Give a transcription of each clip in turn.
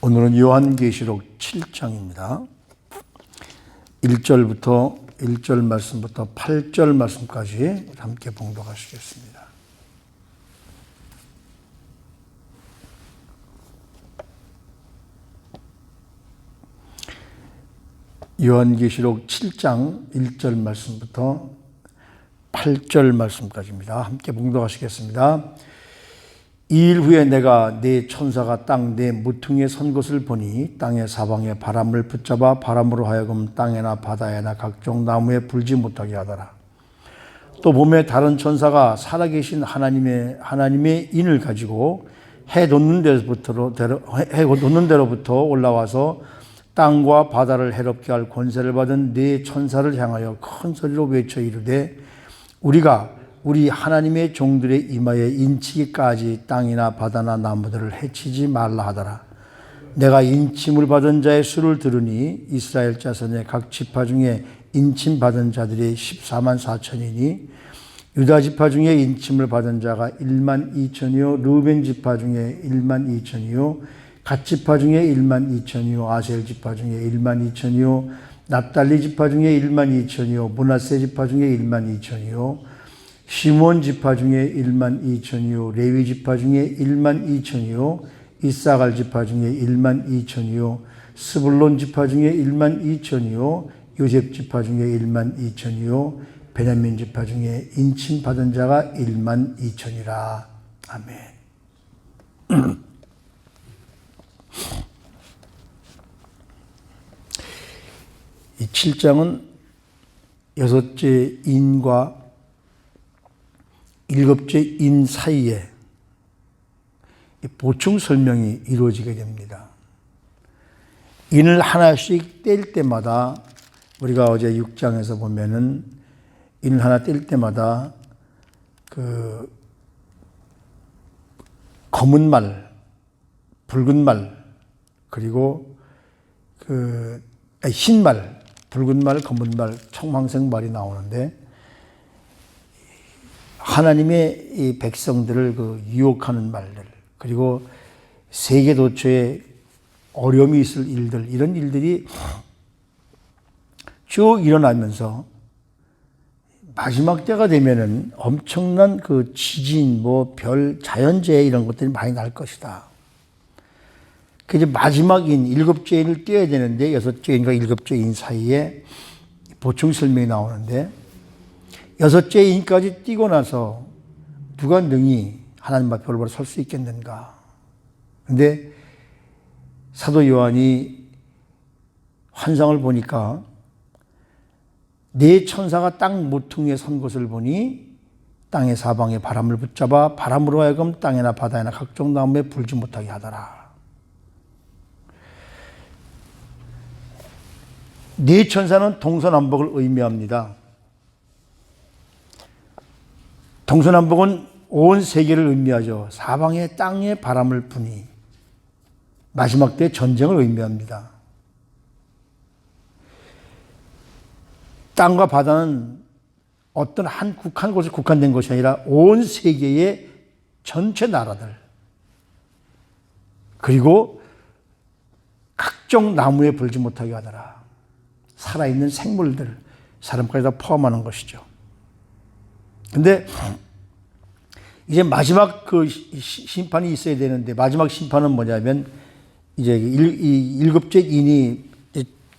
오늘은 요한계시록 7장입니다. 1절 말씀부터 8절 말씀까지 함께 봉독하시겠습니다. 요한계시록 7장 1절 말씀부터 8절 말씀까지입니다. 함께 봉독하시겠습니다. 2일 후에 내가 네 천사가 땅 네 모퉁이에 선 것을 보니 땅의 사방에 바람을 붙잡아 바람으로 하여금 땅에나 바다에나 각종 나무에 불지 못하게 하더라. 또 봄에 다른 천사가 살아계신 하나님의 인을 가지고 해 돋는 데로부터 올라와서 땅과 바다를 해롭게 할 권세를 받은 네 천사를 향하여 큰 소리로 외쳐 이르되 우리가 우리 하나님의 종들의 이마에 인치기까지 땅이나 바다나 나무들을 해치지 말라 하더라. 내가 인침을 받은 자의 수를 들으니 이스라엘 자손의 각 지파 중에 인침 받은 자들이 14만 4천이니 유다 지파 중에 인침을 받은 자가 1만 2천이요 르우벤 지파 중에 1만 2천이요 갓 지파 중에 1만 2천이요 아셀 지파 중에 1만 2천이요 납달리 지파 중에 1만 2천이요 므낫세 지파 중에 1만 2천이요 시몬 지파 중에 1만 2천이요 레위 지파 중에 1만 2천이요 이사갈 지파 중에 1만 2천이요 스불론 지파 중에 1만 2천이요 요셉 지파 중에 1만 2천이요 베냐민 지파 중에 인침 받은 자가 1만 2천이라. 아멘. 이 7장은 여섯째 인과 일곱째 인 사이에 보충 설명이 이루어지게 됩니다. 인을 하나씩 뗄 때마다 우리가 어제 6장에서 보면은 인을 하나 뗄 때마다 그 검은 말, 붉은 말, 그리고 그 흰 말, 붉은 말, 검은 말, 청황색 말이 나오는데 하나님의 이 백성들을 유혹하는 말들, 그리고 세계 도처에 어려움이 있을 일들, 이런 일들이 쭉 일어나면서 마지막 때가 되면은 엄청난 그 지진, 별, 자연재해 이런 것들이 많이 날 것이다. 그래서 마지막 인, 일곱째 인을 떼어야 되는데 여섯째 인과 일곱째 인 사이에 보충 설명이 나오는데 여섯째 인까지 띄고 나서 누가 능히 하나님 앞에 올바로 설 수 있겠는가. 근데 사도 요한이 환상을 보니까 네 천사가 땅 모퉁이에 선 것을 보니 땅의 사방에 바람을 붙잡아 바람으로 하여금 땅에나 바다에나 각종 나무에 불지 못하게 하더라. 네 천사는 동서남북을 의미합니다. 동서남북은 온 세계를 의미하죠. 사방에 땅에 바람을 부니 마지막 때 전쟁을 의미합니다. 땅과 바다는 어떤 한 곳에 국한된 것이 아니라 온 세계의 전체 나라들, 그리고 각종 나무에 불지 못하게 하더라. 살아있는 생물들, 사람까지 다 포함하는 것이죠. 근데 이제 마지막 그 심판이 있어야 되는데 마지막 심판은 뭐냐면 이제 일곱째 인이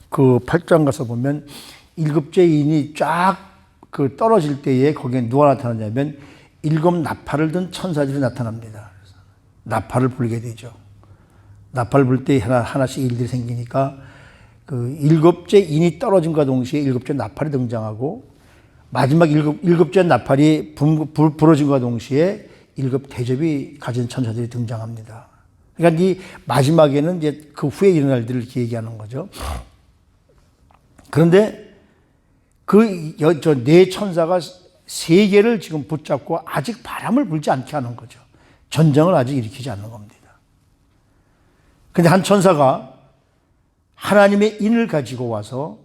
그 8장 가서 보면 일곱째 인이 쫙 그 떨어질 때에 거기에 누가 나타나냐면 일곱 나팔을 든 천사들이 나타납니다. 나팔을 불게 되죠. 나팔을 불 때 하나씩 일들이 생기니까 그 일곱째 인이 떨어짐과 동시에 일곱째 나팔이 등장하고 마지막 일곱째 나팔이 부러짐과 동시에 일곱 대접이 가진 천사들이 등장합니다. 그러니까 이 마지막에는 이제 그 후에 일어날 일들을 이렇게 얘기하는 거죠. 그런데 저 네 천사가 세계를 지금 붙잡고 아직 바람을 불지 않게 하는 거죠. 전쟁을 아직 일으키지 않는 겁니다. 근데 한 천사가 하나님의 인을 가지고 와서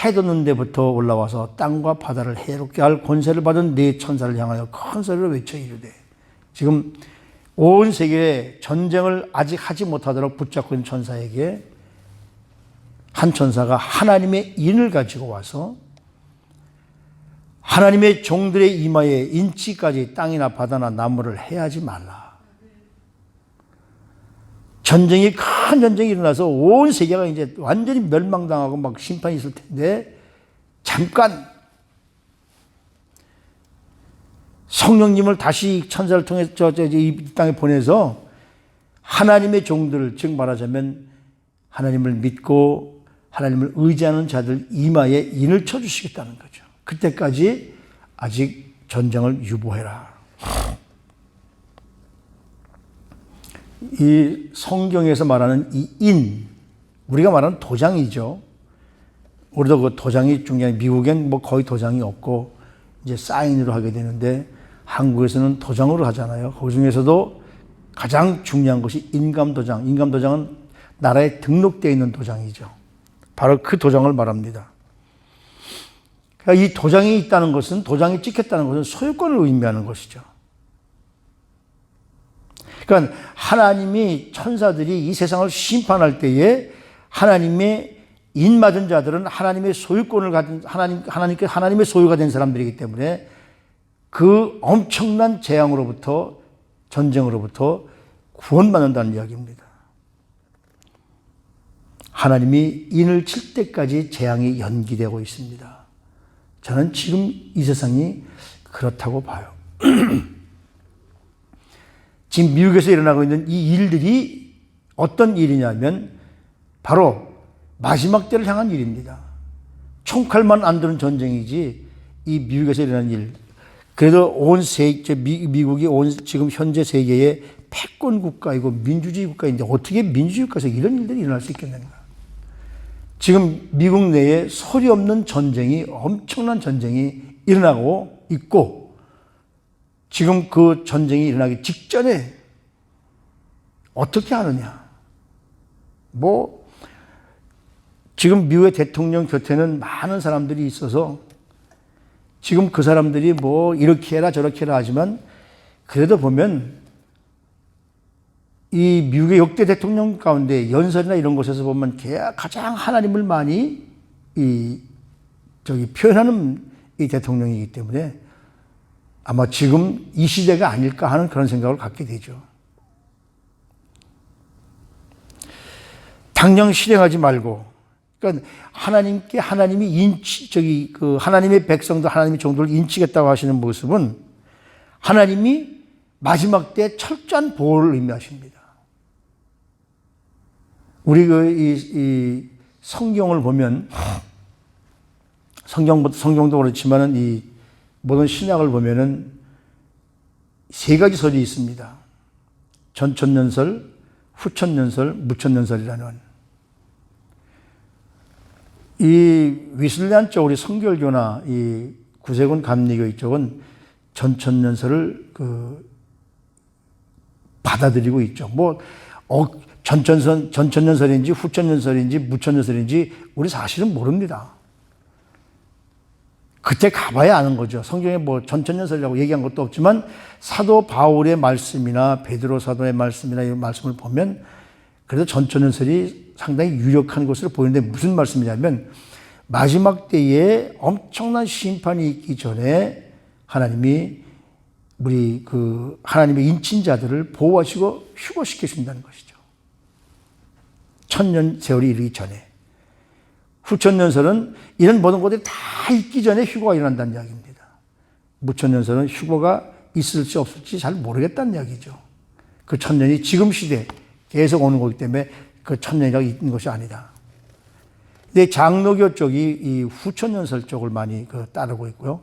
해 돋는 데부터 올라와서 땅과 바다를 해롭게 할 권세를 받은 네 천사를 향하여 큰 소리로 외쳐 이르되, 지금 온 세계에 전쟁을 아직 하지 못하도록 붙잡고 있는 천사에게 한 천사가 하나님의 인을 가지고 와서 하나님의 종들의 이마에 인치까지 땅이나 바다나 나무를 해하지 말라. 전쟁이 큰 전쟁이 일어나서 온 세계가 이제 완전히 멸망당하고 막 심판이 있을 텐데 잠깐 성령님을 다시 천사를 통해서 이 땅에 보내서 하나님의 종들, 즉 말하자면 하나님을 믿고 하나님을 의지하는 자들 이마에 인을 쳐주시겠다는 거죠. 그때까지 아직 전쟁을 유보해라. 이 성경에서 말하는 이 인, 우리가 말하는 도장이죠. 우리도 그 도장이 중요해. 미국엔 뭐 거의 도장이 없고 이제 사인으로 하게 되는데 한국에서는 도장으로 하잖아요. 그 중에서도 가장 중요한 것이 인감도장. 인감도장은 나라에 등록되어 있는 도장이죠. 바로 그 도장을 말합니다. 그러니까 이 도장이 있다는 것은, 도장이 찍혔다는 것은 소유권을 의미하는 것이죠. 그러니까 하나님이 천사들이 이 세상을 심판할 때에 하나님의 인 맞은 자들은 하나님의 소유권을 가진 하나님의 소유가 된 사람들이기 때문에 그 엄청난 재앙으로부터, 전쟁으로부터 구원받는다는 이야기입니다. 하나님이 인을 칠 때까지 재앙이 연기되고 있습니다. 저는 지금 이 세상이 그렇다고 봐요. 지금 미국에서 일어나고 있는 이 일들이 어떤 일이냐면 바로 마지막 때를 향한 일입니다. 총칼만 안 드는 전쟁이지 이 미국에서 일어난 일. 그래도 온 세계, 미국이 온 지금 현재 세계의 패권 국가이고 민주주의 국가인데 어떻게 민주주의 국가에서 이런 일들이 일어날 수 있겠는가? 지금 미국 내에 소리 없는 전쟁이, 엄청난 전쟁이 일어나고 있고 지금 그 전쟁이 일어나기 직전에 어떻게 하느냐? 뭐 지금 미국의 대통령 곁에는 많은 사람들이 있어서 지금 그 사람들이 뭐 이렇게 해라 저렇게 해라 하지만 그래도 보면 이 미국의 역대 대통령 가운데 연설이나 이런 곳에서 보면 가장 하나님을 많이 표현하는 이 대통령이기 때문에 아마 지금 이 시대가 아닐까 하는 그런 생각을 갖게 되죠. 당장 실행하지 말고, 그러니까 하나님이 하나님의 백성들, 하나님의 종들을 인치겠다고 하시는 모습은 하나님이 마지막 때 철저한 보호를 의미하십니다. 우리 이 성경을 보면 성경도 그렇지만은 이 모든 신약을 보면은 세 가지 설이 있습니다. 전천년설, 후천년설, 무천년설이라는. 이 위슬리안 쪽 우리 성결교나 이 구세군 감리교 이쪽은 전천년설을 받아들이고 있죠. 뭐 전천년설인지 후천년설인지 무천년설인지 우리 사실은 모릅니다. 그때 가봐야 아는 거죠. 성경에 뭐 전천년설이라고 얘기한 것도 없지만 사도 바울의 말씀이나 베드로 사도의 말씀이나 이 말씀을 보면 그래도 전천년설이 상당히 유력한 것으로 보이는데 무슨 말씀이냐면 마지막 때에 엄청난 심판이 있기 전에 하나님이 우리 하나님의 인친자들을 보호하시고 휴거시켜 준다는 것이죠. 천년 세월이 이르기 전에. 후천년설은 이런 모든 것들이 다 있기 전에 휴거가 일어난다는 이야기입니다. 무천년설은 휴거가 있을지 없을지 잘 모르겠다는 이야기죠. 그 천년이 지금 시대에 계속 오는 거기 때문에 그 천년이라고 있는 것이 아니다. 근데 장로교 쪽이 이 후천년설 쪽을 많이 따르고 있고요.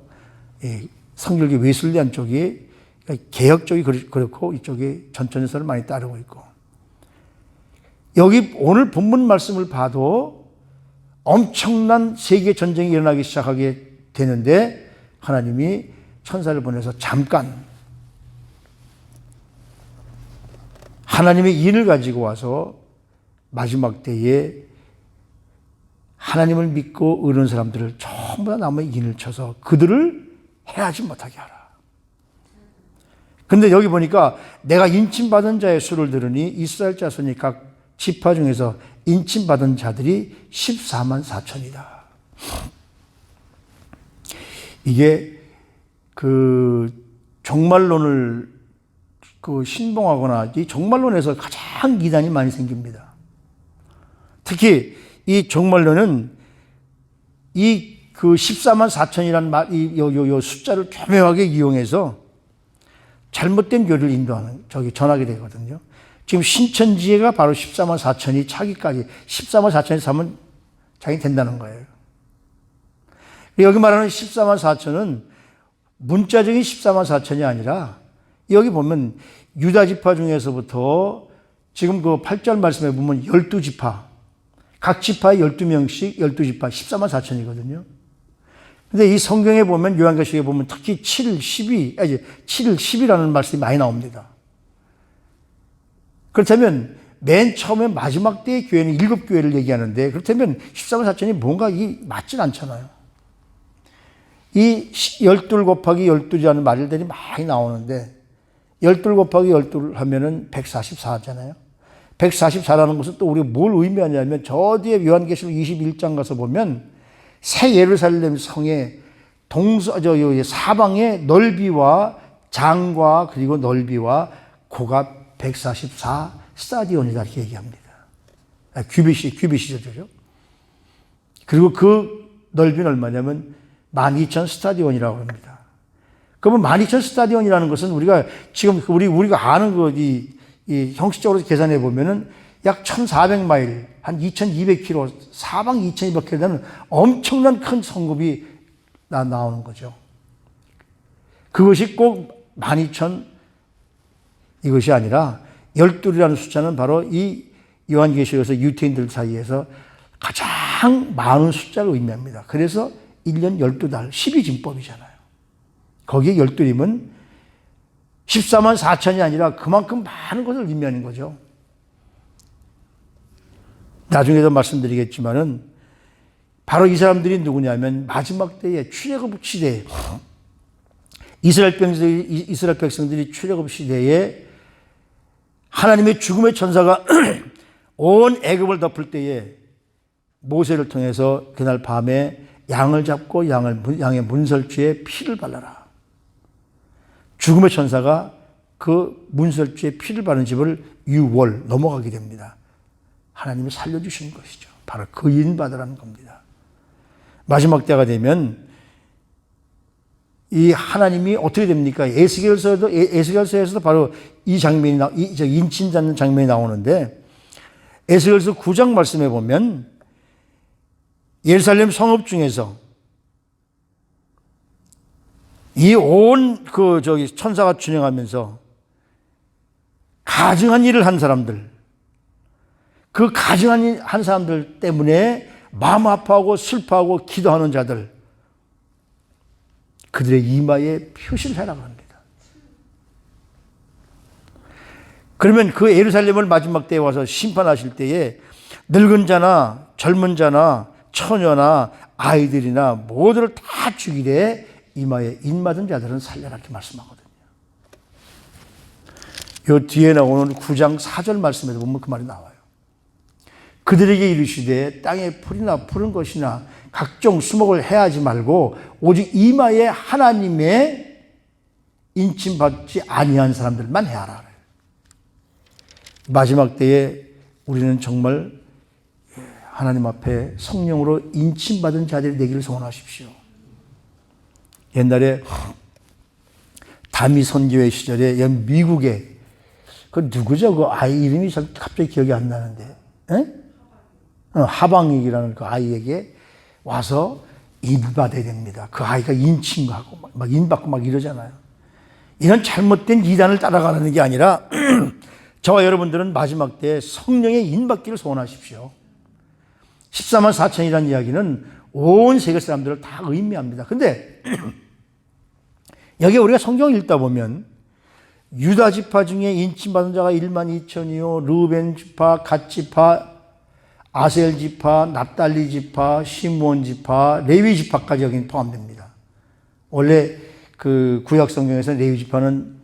이 성결교 웨슬리안 쪽이 개혁 쪽이 그렇고 이쪽이 전천년설을 많이 따르고 있고. 여기 오늘 본문 말씀을 봐도 엄청난 세계 전쟁이 일어나기 시작하게 되는데 하나님이 천사를 보내서 잠깐 하나님의 인을 가지고 와서 마지막 때에 하나님을 믿고 의로운 사람들을 전부 다 나무에 인을 쳐서 그들을 해하지 못하게 하라. 근데 여기 보니까 내가 인침받은 자의 수를 들으니 이스라엘 자손이 각 지파 중에서 인침받은 자들이 14만 4천이다. 이게 그 종말론을 신봉하거나 이 종말론에서 가장 이단이 많이 생깁니다. 특히 이 종말론은 이 그 14만 4천이라는 요 숫자를 교묘하게 이용해서 잘못된 교리를 인도하는, 전하게 되거든요. 지금 신천지가 바로 14만 4천이 차기까지 14만 4천이 사면 자기 된다는 거예요. 여기 말하는 14만 4천은 문자적인 14만 4천이 아니라 여기 보면 유다 지파 중에서부터 지금 그 8절 말씀에 보면 12지파, 각 지파에 12명씩 12지파 14만 4천이거든요. 근데 이 성경에 보면 요한계시록에 보면 특히 7, 12, 7, 10이라는 말씀이 많이 나옵니다. 그렇다면 맨 처음에 마지막 때의 교회는 7교회를 얘기하는데 그렇다면 14만 4천이 뭔가 맞진 않잖아요. 이 12 곱하기 12라는 말들이 많이 나오는데 12 곱하기 12를 하면은 144잖아요. 144라는 것은 또 우리가 뭘 의미하냐면 저 뒤에 요한계시록 21장 가서 보면 새 예루살렘 성의 사방의 넓이와 장과 그리고 넓이와 고가 144 스타디온이다 이렇게 얘기합니다. 큐빗이죠. 그리고 그 넓이는 얼마냐면 12,000 스타디온이라고 합니다. 그러면 12,000 스타디온이라는 것은 우리가 지금 우리가 아는 이 형식적으로 계산해 보면은 약 1,400마일, 한 2,200km, 사방 2,200km 되는 엄청난 큰 성급이 나오는 거죠. 그것이 꼭 12,000 이것이 아니라 12이라는 숫자는 바로 이 요한계시록에서 유태인들 사이에서 가장 많은 숫자를 의미합니다. 그래서 1년 12달, 12진법이잖아요. 거기에 12이면 14만 4천이 아니라 그만큼 많은 것을 의미하는 거죠. 나중에도 말씀드리겠지만은 바로 이 사람들이 누구냐면 마지막 때에 출애굽 시대에 이스라엘 백성들이 출애굽 시대에 하나님의 죽음의 천사가 온 애굽을 덮을 때에 모세를 통해서 그날 밤에 양을 잡고 양의 문설주에 피를 발라라. 죽음의 천사가 그 문설주에 피를 바른 집을 유월 넘어가게 됩니다. 하나님이 살려주시는 것이죠. 바로 그 인받으라는 겁니다. 마지막 때가 되면 이 하나님이 어떻게 됩니까? 에스겔서에서도 바로 이 장면이 인친 잡는 장면이 나오는데 에스겔서 9장 말씀에 보면 예루살렘 성읍 중에서 이 온 천사가 준행하면서 가증한 일을 한 사람들, 그 가증한 한 사람들 때문에 마음 아파하고 슬퍼하고 기도하는 자들, 그들의 이마에 표시를 해라고 합니다. 그러면 그 예루살렘을 마지막 때에 와서 심판하실 때에 늙은 자나 젊은 자나 처녀나 아이들이나 모두를 다 죽이되 이마에 인맞은 자들은 살려라 이렇게 말씀하거든요. 요 뒤에 나오는 9장 4절 말씀에도 보면 그 말이 나와요. 그들에게 이르시되 땅에 풀이나 푸른 것이나 각종 수목을 해하지 말고 오직 이마에 하나님의 인침받지 아니한 사람들만 해하라. 마지막 때에 우리는 정말 하나님 앞에 성령으로 인침받은 자들이 되기를 소원하십시오. 옛날에 다미 선교회 시절에 미국에 그 누구죠? 그 아이 이름이 갑자기 기억이 안 나는데, 하방익이라는 그 아이에게 와서 인받아야 됩니다. 그 아이가 인침하고 막 인받고 막 이러잖아요. 이런 잘못된 이단을 따라가는 게 아니라 저와 여러분들은 마지막 때 성령의 인받기를 소원하십시오. 14만 4천이라는 이야기는 온 세계 사람들을 다 의미합니다. 근데 여기 우리가 성경을 읽다 보면 유다 지파 중에 인침받은 자가 1만 2천이요 르우벤 지파, 갓 지파, 아셀 지파, 납달리 지파, 시므온 지파, 레위 지파까지 여기 포함됩니다. 원래 그 구약 성경에서 레위 지파는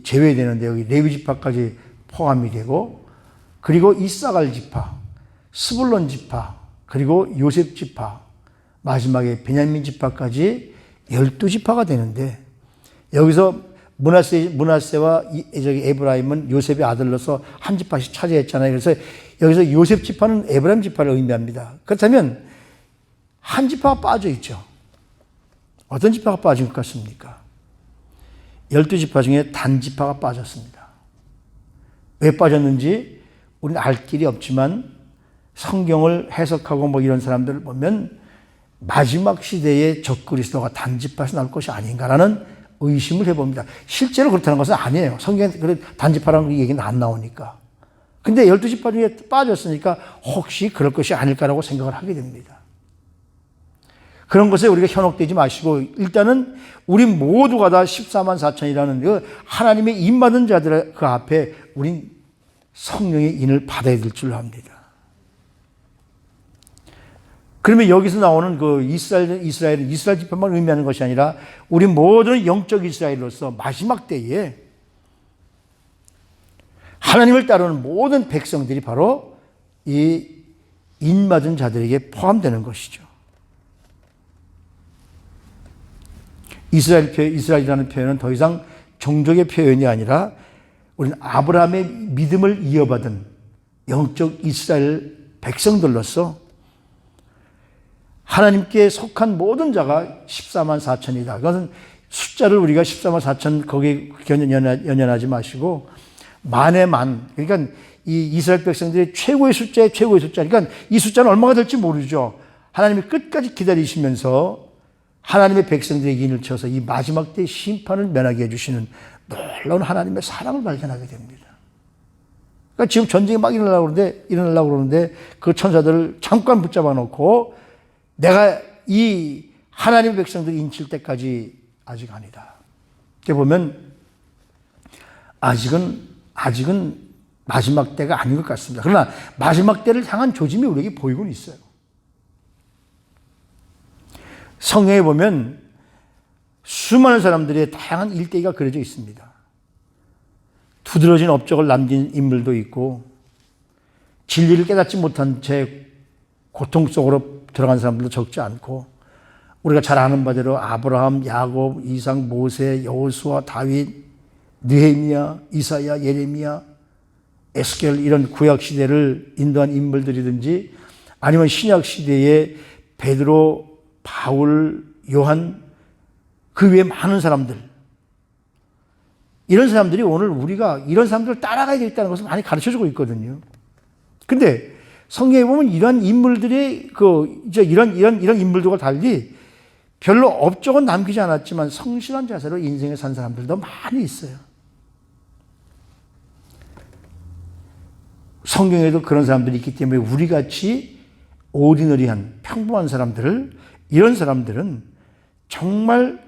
제외되는데 여기 레위 지파까지 포함이 되고, 그리고 이사갈 지파, 스불론 지파, 그리고 요셉 지파, 마지막에 베냐민 지파까지 12지파가 되는데, 여기서 므낫세와 에브라임은 요셉의 아들로서 한 지파씩 차지했잖아요. 그래서 여기서 요셉 지파는 에브라임 지파를 의미합니다. 그렇다면 한 지파가 빠져 있죠. 어떤 지파가 빠진 것 같습니까? 12지파 중에 단 지파가 빠졌습니다. 왜 빠졌는지 우리는 알 길이 없지만 성경을 해석하고 뭐 이런 사람들을 보면 마지막 시대에 적그리스도가 단 지파에서 나올 것이 아닌가라는 의심을 해봅니다. 실제로 그렇다는 것은 아니에요. 성경에 단 지파라는 얘기는 안 나오니까. 근데 12지파 중에 빠졌으니까 혹시 그럴 것이 아닐까라고 생각을 하게 됩니다. 그런 것에 우리가 현혹되지 마시고 일단은 우리 모두가 다 14만 4천이라는 그 하나님의 인받은 자들 그 앞에 우린 성령의 인을 받아야 될 줄 압니다. 그러면 여기서 나오는 그 이스라엘 지파만 의미하는 것이 아니라 우리 모든 영적 이스라엘로서 마지막 때에 하나님을 따르는 모든 백성들이 바로 이 인맞은 자들에게 포함되는 것이죠. 이스라엘이라는 표현은 더 이상 종족의 표현이 아니라 우리는 아브라함의 믿음을 이어받은 영적 이스라엘 백성들로서 하나님께 속한 모든 자가 14만 4천이다. 그것은 숫자를 우리가 14만 4천 거기에 연연하지 마시고 만의 만. 그러니까 이 이스라엘 백성들의 최고의 숫자. 그러니까 이 숫자는 얼마가 될지 모르죠. 하나님이 끝까지 기다리시면서 하나님의 백성들의 인을 쳐서 이 마지막 때의 심판을 면하게 해주시는 놀라운 하나님의 사랑을 발견하게 됩니다. 그러니까 지금 전쟁이 막 일어나려고 그러는데 그 천사들을 잠깐 붙잡아 놓고 내가 이 하나님의 백성들이 인칠 때까지 아직 아니다. 이렇게 보면 아직은 마지막 때가 아닌 것 같습니다. 그러나 마지막 때를 향한 조짐이 우리에게 보이고는 있어요. 성경에 보면 수많은 사람들의 다양한 일대기가 그려져 있습니다. 두드러진 업적을 남긴 인물도 있고 진리를 깨닫지 못한 채 고통 속으로 들어간 사람들도 적지 않고 우리가 잘 아는 바대로 아브라함, 야곱, 이삭, 모세, 여호수아, 다윗, 느헤미야, 이사야, 예레미야, 에스겔 이런 구약 시대를 인도한 인물들이든지 아니면 신약 시대의 베드로, 바울, 요한 그 외에 많은 사람들 이런 사람들이 오늘 우리가 이런 사람들을 따라가야 되겠다는 것을 많이 가르쳐주고 있거든요. 근데 성경에 보면 이런 인물들이 이런 인물들과 달리 별로 업적은 남기지 않았지만 성실한 자세로 인생을 산 사람들도 많이 있어요. 성경에도 그런 사람들이 있기 때문에 우리같이 오디너리한 평범한 이런 사람들은 정말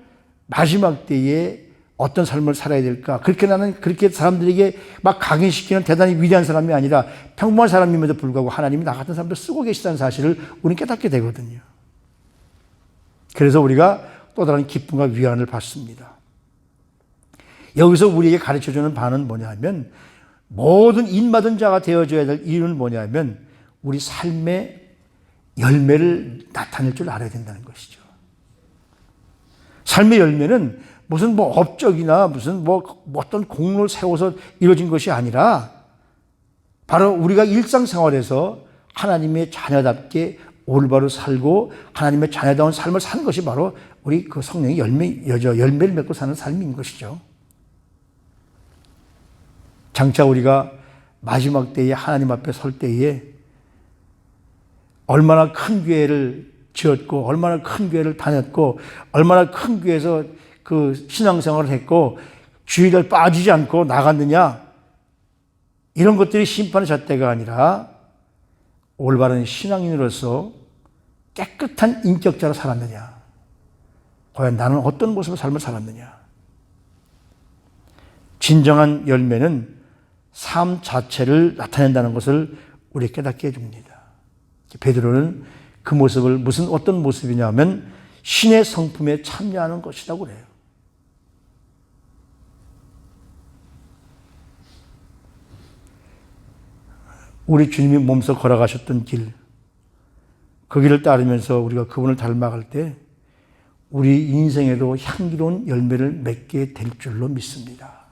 마지막 때에 어떤 삶을 살아야 될까? 그렇게 사람들에게 막 각인시키는 대단히 위대한 사람이 아니라 평범한 사람임에도 불구하고 하나님이 나 같은 사람들 쓰고 계시다는 사실을 우리는 깨닫게 되거든요. 그래서 우리가 또 다른 기쁨과 위안을 받습니다. 여기서 우리에게 가르쳐주는 바는 뭐냐면 모든 인받은 자가 되어줘야 될 이유는 뭐냐면 우리 삶의 열매를 나타낼 줄 알아야 된다는 것이죠. 삶의 열매는 무슨 업적이나 무슨 어떤 공로를 세워서 이루어진 것이 아니라 바로 우리가 일상생활에서 하나님의 자녀답게 올바로 살고 하나님의 자녀다운 삶을 사는 것이 바로 우리 그 성령의 열매를 맺고 사는 삶인 것이죠. 장차 우리가 마지막 때에 하나님 앞에 설 때에 얼마나 큰 교회를 지었고 얼마나 큰 교회를 다녔고 얼마나 큰 교회에서 그 신앙생활을 했고 주일날 빠지지 않고 나갔느냐 이런 것들이 심판의 잣대가 아니라 올바른 신앙인으로서 깨끗한 인격자로 살았느냐 과연 나는 어떤 모습의 삶을 살았느냐 진정한 열매는 삶 자체를 나타낸다는 것을 우리에게 깨닫게 해줍니다. 베드로는 그 모습을 어떤 모습이냐면 신의 성품에 참여하는 것이라고 그래요. 우리 주님이 몸소 걸어가셨던 길, 그 길을 따르면서 우리가 그분을 닮아갈 때 우리 인생에도 향기로운 열매를 맺게 될 줄로 믿습니다.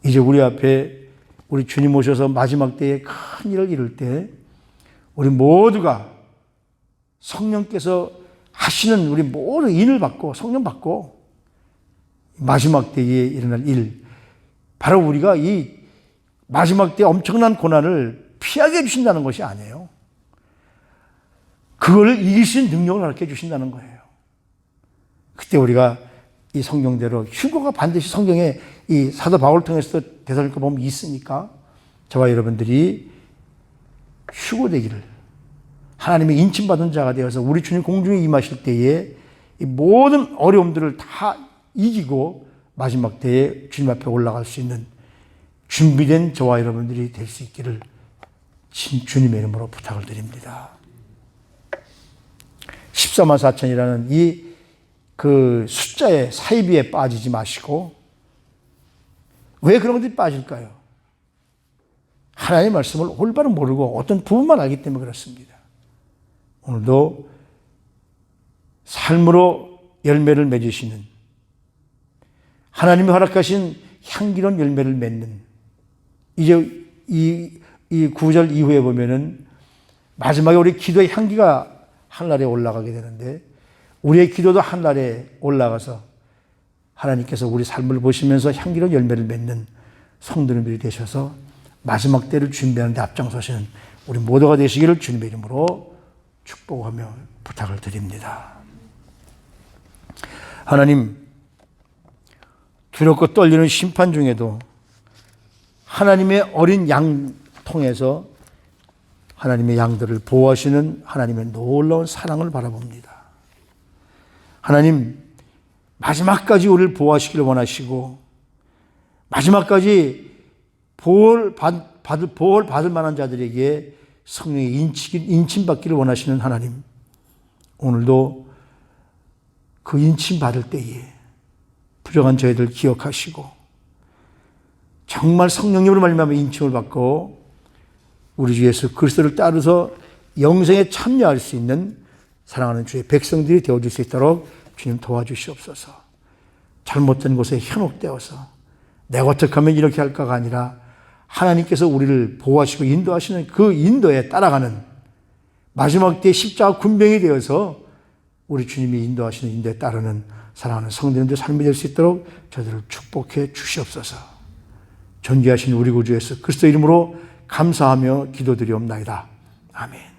이제 우리 앞에 우리 주님 오셔서 마지막 때에 큰 일을 이룰 때 우리 모두가 성령께서 하시는 우리 모두 인을 받고 성령 받고 마지막 때에 일어날 일, 바로 우리가 이 마지막 때 엄청난 고난을 피하게 해주신다는 것이 아니에요. 그걸 이길 수 있는 능력을 가르쳐 주신다는 거예요. 그때 우리가 이 성경대로 휴거가 반드시 성경에 이 사도 바울을 통해서 데살로니가 보면 있으니까 저와 여러분들이 휴거되기를, 하나님의 인침받은 자가 되어서 우리 주님 공중에 임하실 때에 이 모든 어려움들을 다 이기고 마지막 때에 주님 앞에 올라갈 수 있는 준비된 저와 여러분들이 될 수 있기를 주님의 이름으로 부탁을 드립니다. 14만 4천이라는 이 그 숫자의 사이비에 빠지지 마시고, 왜 그런 것들이 빠질까요? 하나님의 말씀을 올바로 모르고 어떤 부분만 알기 때문에 그렇습니다. 오늘도 삶으로 열매를 맺으시는, 하나님이 허락하신 향기로운 열매를 맺는, 이제 이 9절 이후에 보면은 마지막에 우리 기도의 향기가 하늘에 올라가게 되는데, 우리의 기도도 하늘에 올라가서 하나님께서 우리 삶을 보시면서 향기로운 열매를 맺는 성도님들이 되셔서 마지막 때를 준비하는 데 앞장서시는 우리 모두가 되시기를 주님의 이름으로 축복하며 부탁을 드립니다. 하나님, 두렵고 떨리는 심판 중에도 하나님의 어린 양 통해서 하나님의 양들을 보호하시는 하나님의 놀라운 사랑을 바라봅니다. 하나님, 마지막까지 우리를 보호하시기를 원하시고 마지막까지 보호를 받을 만한 자들에게 성령의 인침받기를 원하시는 하나님, 오늘도 그 인침받을 때에 부족한 저희들 기억하시고 정말 성령님으로 말미암아 인침을 받고 우리 주 예수 그리스도를 따라서 영생에 참여할 수 있는 사랑하는 주의 백성들이 되어줄 수 있도록 주님 도와주시옵소서. 잘못된 곳에 현혹되어서 내가 어떻게 하면 이렇게 할까가 아니라 하나님께서 우리를 보호하시고 인도하시는 그 인도에 따라가는 마지막 때 십자가 군병이 되어서 우리 주님이 인도하시는 인도에 따르는 사랑하는 성도님들 삶이 될 수 있도록 저들을 축복해 주시옵소서. 존귀하신 우리 구주 예수 그리스도 이름으로 감사하며 기도드리옵나이다. 아멘.